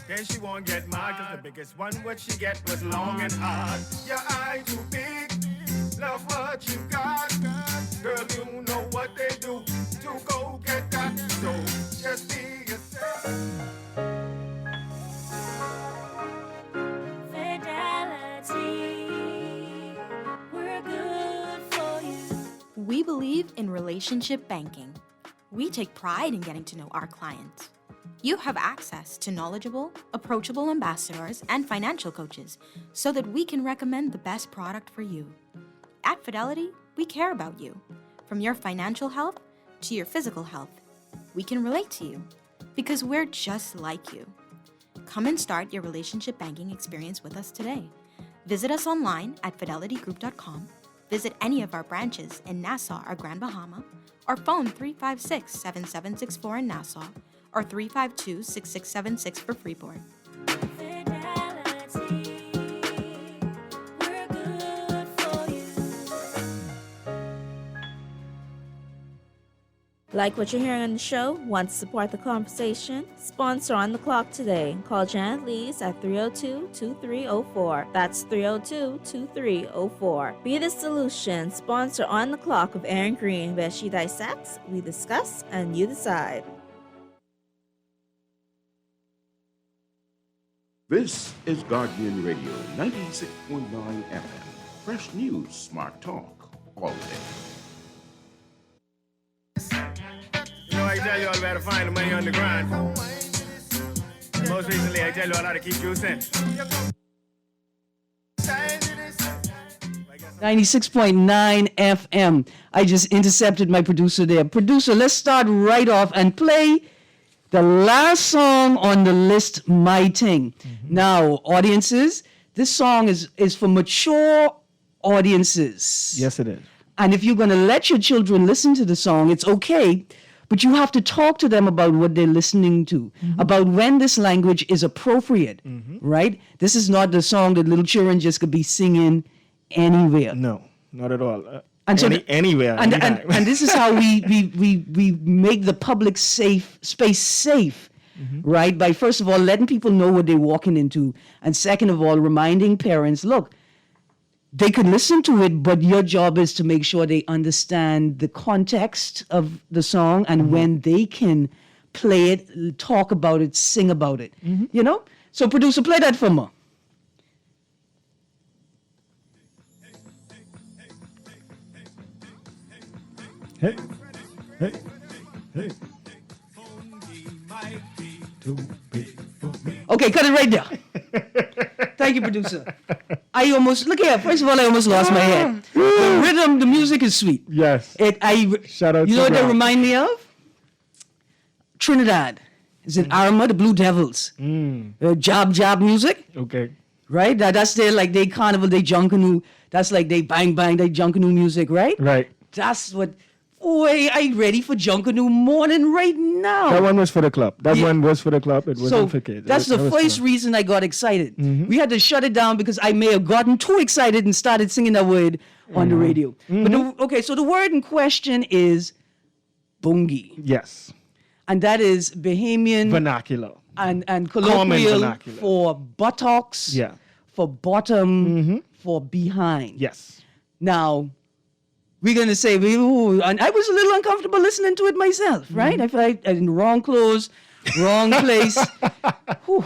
Speaker 2: Then she won't get mad, cause the biggest one what she get was long and hard. Your eye too big, love what you got. Girl, you know what they do to go get that. So just be yourself.
Speaker 5: Fidelity, we're good for you. We believe in relationship banking. We take pride in getting to know our clients. You have access to knowledgeable, approachable ambassadors and financial coaches so that we can recommend the best product for you. At Fidelity, we care about you. From your financial health to your physical health, we can relate to you because we're just like you. Come and start your relationship banking experience with us today. Visit us online at fidelitygroup.com. Visit any of our branches in Nassau or Grand Bahama, or phone 356-7764 in Nassau, or 352-6676 for Freeport. Fidelity, we're good for you.
Speaker 6: Like what you're hearing on the show? Want to support the conversation? Sponsor On the Clock today. Call Janet Lees at 302-2304. That's 302-2304. Be the solution. Sponsor On the Clock with Erin Greene, where she dissects, we discuss, and you decide.
Speaker 7: This is Guardian Radio 96.9 FM. Fresh news, smart talk, all day.
Speaker 2: I tell you all where to find the money on the grind. Most recently, I tell you all how to keep juicing.
Speaker 3: 96.9 FM. I just intercepted my producer there. Producer, let's start right off and play the last song on the list, My Ting. Now, audiences, this song is for mature audiences.
Speaker 4: Yes, it is.
Speaker 3: And if you're going to let your children listen to the song, it's okay, but you have to talk to them about what they're listening to, about when this language is appropriate, right? This is not the song that little children just could be singing anywhere.
Speaker 4: No, not at all.
Speaker 3: And so
Speaker 4: anywhere.
Speaker 3: And this is how we make the public space safe, right? By first of all, letting people know what they're walking into. And second of all, reminding parents, look, they can listen to it, but your job is to make sure they understand the context of the song and when they can play it, talk about it, sing about it, you know? So producer, play that for me.
Speaker 4: Hey, hey, hey.
Speaker 3: Okay, cut it right there. Thank you, producer. I almost, look here, first of all, I almost lost my head. The rhythm, the music is sweet.
Speaker 4: Yes. Shout out
Speaker 3: You
Speaker 4: to
Speaker 3: know what they
Speaker 4: Brown.
Speaker 3: remind me of? Trinidad. Is it Arma, the Blue Devils? Job music,
Speaker 4: Okay.
Speaker 3: right? That's their, like, they carnival, they junkanoo. That's like they bang, bang, they junkanoo music, right?
Speaker 4: Right.
Speaker 3: That's what, boy, I ready for junkanoo morning right now.
Speaker 4: That one was for the club. That
Speaker 3: Yeah.
Speaker 4: one was for the club. It wasn't
Speaker 3: So
Speaker 4: for kids.
Speaker 3: that's the
Speaker 4: That was
Speaker 3: first
Speaker 4: for-
Speaker 3: reason I got excited. We had to shut it down because I may have gotten too excited and started singing that word on the radio. But so the word in question is bungi.
Speaker 4: Yes.
Speaker 3: And that is Bahamian
Speaker 4: Vernacular.
Speaker 3: and
Speaker 4: Common
Speaker 3: colloquial
Speaker 4: vernacular.
Speaker 3: for buttocks,
Speaker 4: Yeah.
Speaker 3: for bottom, for behind.
Speaker 4: Yes.
Speaker 3: Now, we're going to say, ooh, and I was a little uncomfortable listening to it myself, right? I felt like I was in the wrong clothes, wrong place, whew,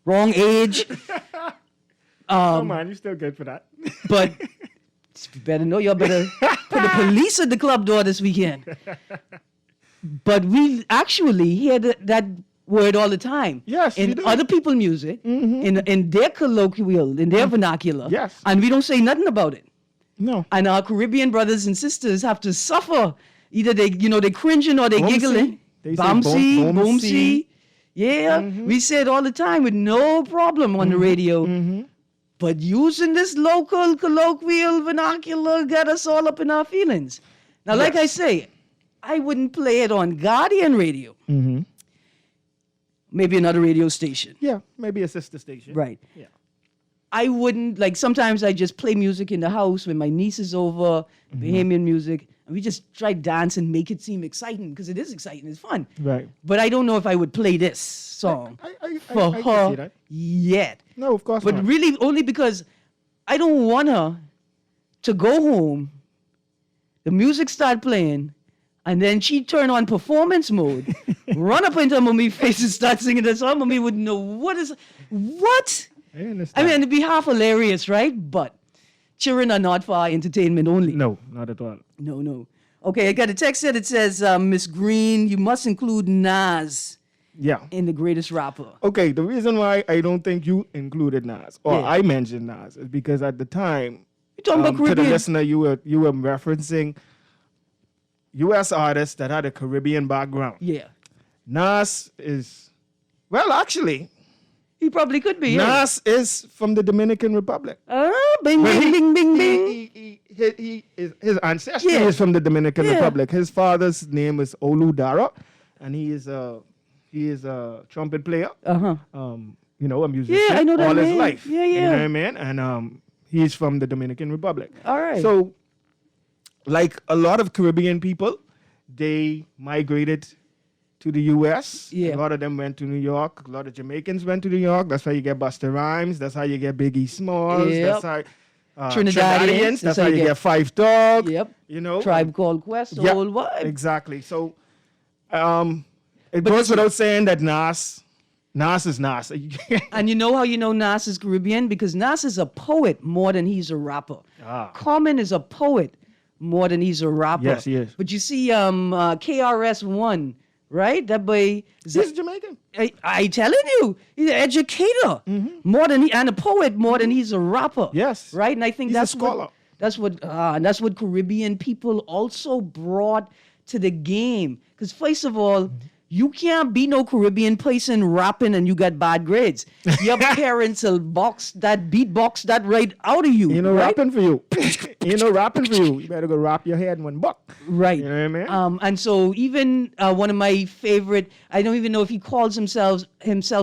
Speaker 3: wrong age.
Speaker 4: Come on, you still good for that.
Speaker 3: But you better know, y'all better put the police at the club door this weekend. But we actually hear that word all the time.
Speaker 4: Yes, you
Speaker 3: in
Speaker 4: do.
Speaker 3: other people's music, in their colloquial, in their vernacular.
Speaker 4: Yes.
Speaker 3: And we don't say nothing about it.
Speaker 4: No.
Speaker 3: And our Caribbean brothers and sisters have to suffer. Either they cringing or they
Speaker 4: Boomsy.
Speaker 3: giggling.
Speaker 4: They say
Speaker 3: Boomsy,
Speaker 4: boomsy.
Speaker 3: boomsy. Yeah, we say it all the time with no problem on the radio. But using this local colloquial vernacular got us all up in our feelings. Now, like I say, I wouldn't play it on Guardian Radio. Maybe another radio station.
Speaker 4: Yeah, maybe a sister station.
Speaker 3: Right.
Speaker 4: Yeah.
Speaker 3: I wouldn't, like, sometimes I just play music in the house when my niece is over, Bahamian music, and we just try to dance and make it seem exciting, because it is exciting, it's fun.
Speaker 4: Right.
Speaker 3: But I don't know if I would play this song
Speaker 4: I
Speaker 3: for
Speaker 4: can see
Speaker 3: her
Speaker 4: that.
Speaker 3: yet.
Speaker 4: No, of course
Speaker 3: But
Speaker 4: not.
Speaker 3: really, only because I don't want her to go home, the music start playing, and then she turn on performance mode, run up into Mommy's face and start singing that song. Mommy wouldn't know what.
Speaker 4: I understand.
Speaker 3: I mean, it'd be half hilarious, right? But children are not for our entertainment only.
Speaker 4: No, not at all.
Speaker 3: No. Okay, I got a text here that says, Miss Greene, you must include Nas
Speaker 4: Yeah.
Speaker 3: in the greatest rapper.
Speaker 4: Okay, the reason why I don't think you included Nas or
Speaker 3: Yeah.
Speaker 4: I mentioned Nas is because at the time,
Speaker 3: You're talking about
Speaker 4: to the
Speaker 3: Caribbean.
Speaker 4: listener, you were referencing U.S. artists that had a Caribbean background.
Speaker 3: Yeah.
Speaker 4: Nas is, well, actually,
Speaker 3: He probably could be. Yeah.
Speaker 4: Nas is from the Dominican Republic.
Speaker 3: Bing,
Speaker 4: Well,
Speaker 3: bing, bing, bing, bing.
Speaker 4: His ancestry
Speaker 3: Yeah.
Speaker 4: is from the Dominican
Speaker 3: Yeah.
Speaker 4: Republic. His father's name is Olu Dara, and he is a trumpet player.
Speaker 3: Uh-huh.
Speaker 4: A musician.
Speaker 3: Yeah, I know that
Speaker 4: all his
Speaker 3: name.
Speaker 4: life.
Speaker 3: Yeah,
Speaker 4: You
Speaker 3: yeah.
Speaker 4: know what I mean? And he's from the Dominican Republic.
Speaker 3: All right.
Speaker 4: So, like a lot of Caribbean people, they migrated to the U.S.
Speaker 3: Yeah.
Speaker 4: A lot of them went to New York. A lot of Jamaicans went to New York. That's how you get Busta Rhymes. That's how you get Biggie Smalls.
Speaker 3: Yep.
Speaker 4: That's how
Speaker 3: Trinidadians.
Speaker 4: That's how you get Five Dog.
Speaker 3: Yep.
Speaker 4: You know,
Speaker 3: Tribe Called Quest, the
Speaker 4: Yeah,
Speaker 3: whole vibe.
Speaker 4: Exactly. So, it goes without saying that Nas is Nas.
Speaker 3: And you know how you know Nas is Caribbean? Because Nas is a poet more than he's a rapper.
Speaker 4: Ah.
Speaker 3: Common is a poet more than he's a rapper.
Speaker 4: Yes, he is.
Speaker 3: But you see, KRS-One, right? That boy.
Speaker 4: He's Jamaican.
Speaker 3: I telling you, he's an educator more than and a poet more than he's a rapper.
Speaker 4: Yes.
Speaker 3: Right. And I think
Speaker 4: He's a
Speaker 3: that's
Speaker 4: scholar.
Speaker 3: and that's what Caribbean people also brought to the game. Because first of all, you can't be no Caribbean person rapping and you got bad grades. Your parents will beatbox that right out of you.
Speaker 4: You know,
Speaker 3: right?
Speaker 4: rapping for you. Rapping for you. You better go rap your head in one buck.
Speaker 3: Right.
Speaker 4: You know what I mean?
Speaker 3: And so even one of my favorite, I don't even know if he calls himself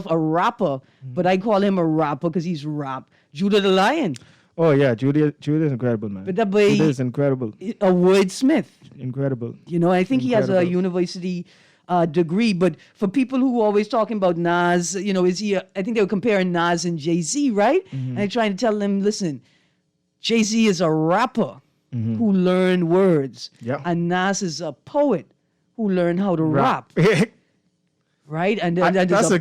Speaker 3: a rapper, but I call him a rapper because he's rap. Judah the Lion.
Speaker 4: Oh yeah, Judy is incredible, man.
Speaker 3: But that boy,
Speaker 4: Judy is incredible.
Speaker 3: A wordsmith.
Speaker 4: Incredible.
Speaker 3: You know, I think he has a
Speaker 4: Incredible.
Speaker 3: university degree. But for people who are always talking about Nas, you know, I think they were comparing Nas and Jay-Z, right? And I'm trying to tell them, listen, Jay-Z is a rapper who learned words.
Speaker 4: Yeah.
Speaker 3: And Nas is a poet who learned how to rap. Right? And then
Speaker 4: that's a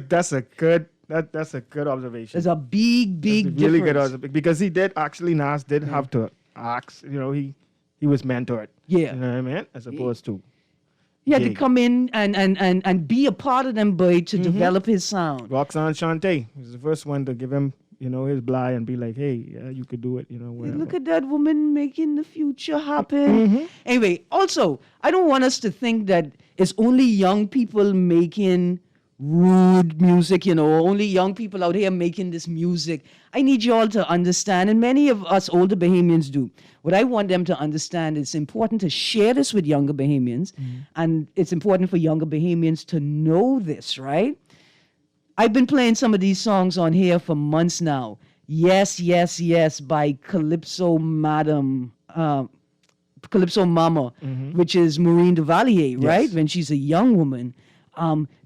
Speaker 4: good observation.
Speaker 3: there's a big
Speaker 4: That's a
Speaker 3: difference.
Speaker 4: really good observation because Nas did have to ask. You know, he was mentored.
Speaker 3: Yeah.
Speaker 4: You know what I mean? As opposed to.
Speaker 3: He had to
Speaker 4: Jay.
Speaker 3: come in and be a part of them, boy, to develop his sound.
Speaker 4: Roxanne Shante was the first one to give him, you know, his bly and be like, hey, yeah, you could do it, you know, whatever.
Speaker 3: Look at that woman making the future happen. Anyway, also, I don't want us to think that it's only young people making rude music, you know, only young people out here making this music. I need you all to understand, and many of us older Bahamians do. What I want them to understand is it's important to share this with younger Bahamians, and it's important for younger Bahamians to know this, right? I've been playing some of these songs on here for months now. Yes, Yes, Yes by Calypso Mama, which is Maureen Duvalier, right? When she's a young woman.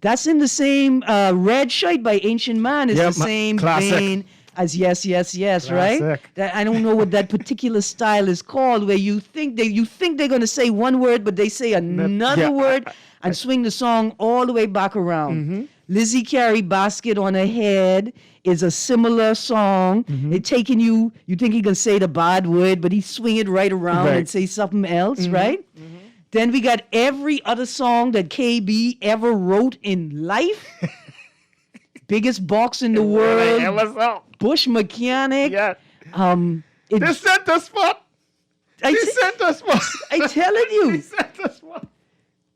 Speaker 3: That's in the same Red Shirt by Ancient Man is the same
Speaker 4: classic.
Speaker 3: vein as Yes, Yes, Yes, right?
Speaker 4: Classic.
Speaker 3: I don't know what that particular style is called, where you think they're going to say one word, but they say another word and swing the song all the way back around. Lizzie Carey, Basket on Her Head is a similar song. It taking you think he can say the bad word, but he swing it right around and say something else, right? Then we got every other song that KB ever wrote in life. Biggest box in the world. Bush Mechanic.
Speaker 4: Yeah.
Speaker 3: It-
Speaker 4: They sent us spot.
Speaker 3: I telling you.
Speaker 4: They sent us spot.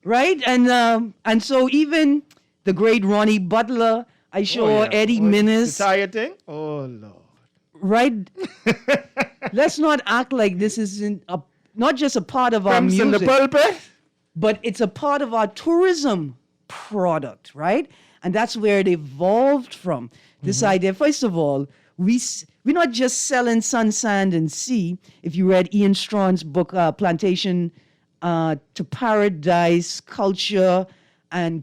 Speaker 3: Right? And so even the great Ronnie Butler, I saw Eddie Minnis.
Speaker 4: The tire thing? Oh, Lord.
Speaker 3: Right? Let's not act like this isn't not just a part of our
Speaker 4: Crimson in the
Speaker 3: music,
Speaker 4: pulpit.
Speaker 3: but it's a part of our tourism product, right? And that's where it evolved from. This idea, first of all, we're not just selling sun, sand, and sea. If you read Ian Strawn's book, Plantation to Paradise, Culture and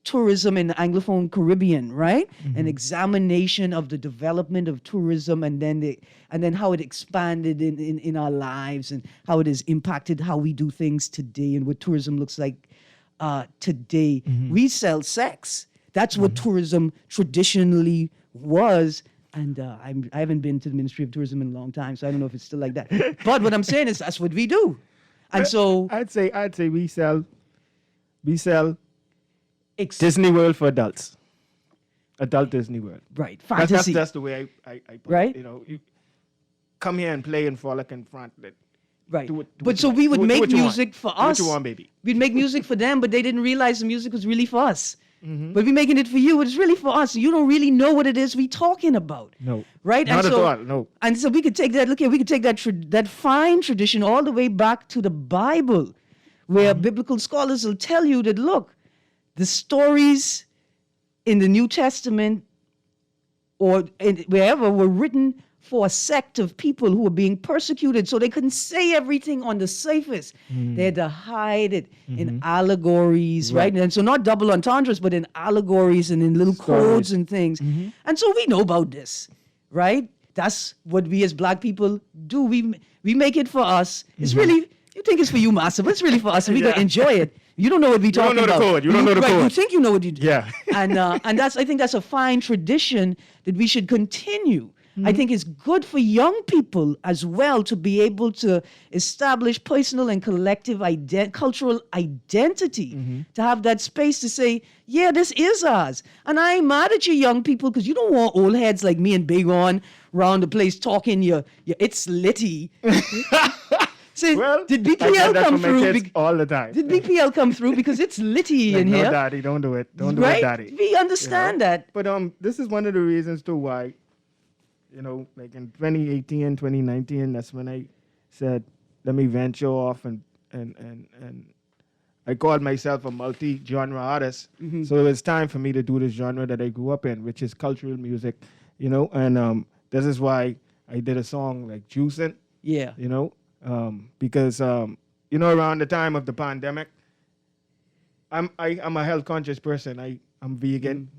Speaker 3: Tourism in the Anglophone Caribbean, right? An examination of the development of tourism and then how it expanded in our lives and how it has impacted how we do things today and what tourism looks like today. We sell sex. That's what tourism traditionally was. And I haven't been to the Ministry of Tourism in a long time, so I don't know if it's still like that. But what I'm saying is that's what we do. And so
Speaker 4: I'd say we sell Disney World for adults. Adult Disney World.
Speaker 3: right, fantasy.
Speaker 4: That's the way I put
Speaker 3: Right.
Speaker 4: it. You know, you come here and play and frolic in front.
Speaker 3: Right.
Speaker 4: Do what
Speaker 3: But
Speaker 4: you
Speaker 3: so
Speaker 4: want.
Speaker 3: we would
Speaker 4: Do
Speaker 3: make
Speaker 4: what you want.
Speaker 3: music for
Speaker 4: Do what
Speaker 3: us.
Speaker 4: you want, baby.
Speaker 3: We'd make music for them, but they didn't realize the music was really for us. But we're making it for you. It's really for us. You don't really know what it is we're talking about.
Speaker 4: No.
Speaker 3: Right?
Speaker 4: Not
Speaker 3: and
Speaker 4: at
Speaker 3: so,
Speaker 4: all, no.
Speaker 3: And so we could take that, we could take that fine tradition all the way back to the Bible, where biblical scholars will tell you that, look, the stories in the New Testament or wherever were written for a sect of people who were being persecuted, so they couldn't say everything on the surface. They had to hide it in allegories, right? And so not double entendres, but in allegories and in little codes and things. And so we know about this, right? That's what we as Black people do. We make it for us. It's really, you think it's for you, Master, but it's really for us, and we gonna enjoy it. You don't know what we talking
Speaker 4: don't know
Speaker 3: about.
Speaker 4: the code. You don't know the
Speaker 3: right,
Speaker 4: code.
Speaker 3: You think you know what you do.
Speaker 4: Yeah.
Speaker 3: And I think that's a fine tradition that we should continue. I think it's good for young people as well to be able to establish personal and collective cultural identity, to have that space to say, yeah, this is ours. And I ain't mad at you young people, because you don't want old heads like me and Big On round the place talking your it's litty. See,
Speaker 4: Well,
Speaker 3: did
Speaker 4: I get
Speaker 3: BPL
Speaker 4: that
Speaker 3: come
Speaker 4: from my
Speaker 3: through?
Speaker 4: kids all the time.
Speaker 3: Did BPL come through? Because it's litty
Speaker 4: Like,
Speaker 3: in
Speaker 4: no,
Speaker 3: here.
Speaker 4: daddy, don't do it. Don't do
Speaker 3: Right?
Speaker 4: it, daddy.
Speaker 3: We understand that.
Speaker 4: But this is one of the reasons too why, like in 2018, 2019, that's when I said, let me venture off and I called myself a multi-genre artist. So it was time for me to do this genre that I grew up in, which is cultural music, and this is why I did a song like Juicin',
Speaker 3: Yeah.
Speaker 4: because around the time of the pandemic, I'm a health conscious person. I'm vegan.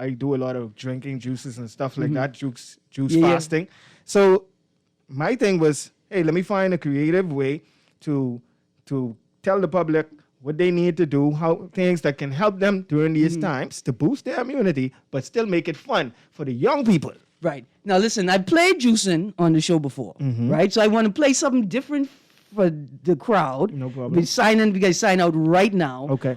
Speaker 4: I do a lot of drinking juices and stuff like that, juice
Speaker 3: Yeah.
Speaker 4: fasting. So my thing was, hey, let me find a creative way to tell the public what they need to do, how things that can help them during these times to boost their immunity, but still make it fun for the young people.
Speaker 3: Right. Now, listen, I played Juicin' on the show before, right? So I want to play something different for the crowd.
Speaker 4: No problem.
Speaker 3: We guys sign out right now.
Speaker 4: Okay.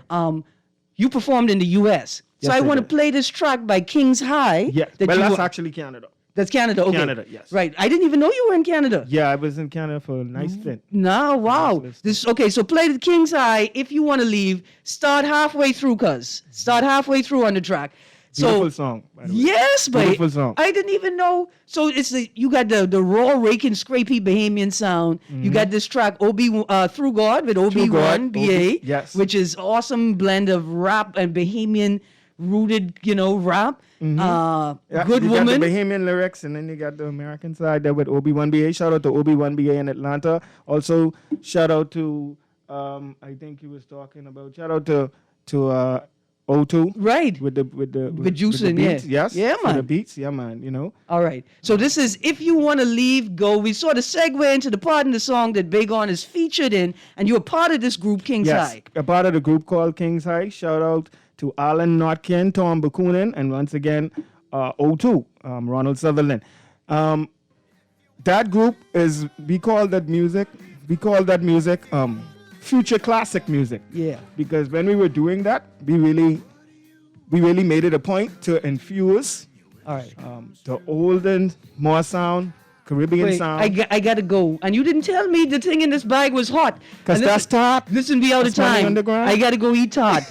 Speaker 3: You performed in the U.S. So
Speaker 4: Yes,
Speaker 3: I
Speaker 4: I
Speaker 3: want to
Speaker 4: did.
Speaker 3: play this track by King's High.
Speaker 4: Yeah,
Speaker 3: that
Speaker 4: well,
Speaker 3: you
Speaker 4: that's
Speaker 3: were-
Speaker 4: actually Canada.
Speaker 3: That's Canada, okay.
Speaker 4: Canada, yes.
Speaker 3: Right. I didn't even know you were in Canada.
Speaker 4: Yeah, I was in Canada for a nice stint.
Speaker 3: No, wow.
Speaker 4: Nice
Speaker 3: Okay, so play the King's High. If you want to leave, start halfway through, Start halfway through on the track.
Speaker 4: Beautiful song, by the way.
Speaker 3: Yes, but
Speaker 4: Beautiful song.
Speaker 3: I didn't even know. So you got the raw, raking, scrapey Bahamian sound. You got this track Through God with Obi-Wan
Speaker 4: God,
Speaker 3: BA,
Speaker 4: yes.
Speaker 3: which is awesome blend of rap and Bahamian rooted, rap.
Speaker 4: Yeah,
Speaker 3: Good
Speaker 4: you
Speaker 3: woman.
Speaker 4: got the Bahamian lyrics, and then you got the American side there with Obi-Wan BA. Shout out to Obi-Wan BA in Atlanta. Also, shout out to I think he was talking about. Shout out to O2.
Speaker 3: Right.
Speaker 4: With the
Speaker 3: Juicin',
Speaker 4: beats.
Speaker 3: yeah.
Speaker 4: Yes.
Speaker 3: Yeah,
Speaker 4: for the
Speaker 3: man.
Speaker 4: beats, yeah, man.
Speaker 3: All right. So this is If You Want to Leave, Go. We sort of segue into the part in the song that Big On is featured in, and you're part of this group, King's
Speaker 4: Yes,
Speaker 3: High.
Speaker 4: a part of the group called King's High. Shout out to Alan Notkin, Tom Bakunin, and once again, O2, Ronald Sutherland. That group we call that music future classic music.
Speaker 3: Yeah.
Speaker 4: Because when we were doing that, we really made it a point to infuse
Speaker 3: All right.
Speaker 4: the olden, more sound, Caribbean
Speaker 3: Wait,
Speaker 4: sound.
Speaker 3: I gotta go. And you didn't tell me the thing in this bag was hot.
Speaker 4: 'Cause
Speaker 3: And
Speaker 4: that's hot.
Speaker 3: Listen, be out of
Speaker 4: That's money
Speaker 3: time.
Speaker 4: underground.
Speaker 3: I gotta go eat Todd.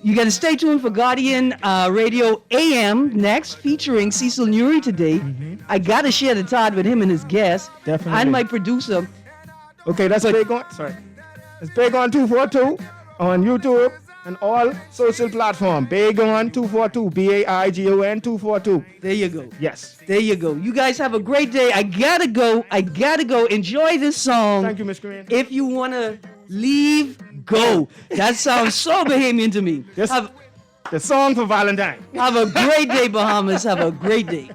Speaker 3: You gotta stay tuned for Guardian Radio AM next, featuring Cecil Nuri today. I gotta share the Todd with him and his guest.
Speaker 4: Definitely.
Speaker 3: And my producer.
Speaker 4: Okay, that's Big On. Sorry. It's Big On 242 on YouTube and all social platforms. Big On 242, BAIGON 242.
Speaker 3: There you go.
Speaker 4: Yes.
Speaker 3: There you go. You guys have a great day. I gotta go. Enjoy this song.
Speaker 4: Thank you, Miss Greene.
Speaker 3: If you wanna leave, go. That sounds so Bahamian to me.
Speaker 4: Yes. The song for Valentine.
Speaker 3: Have a great day, Bahamas. Have a great day.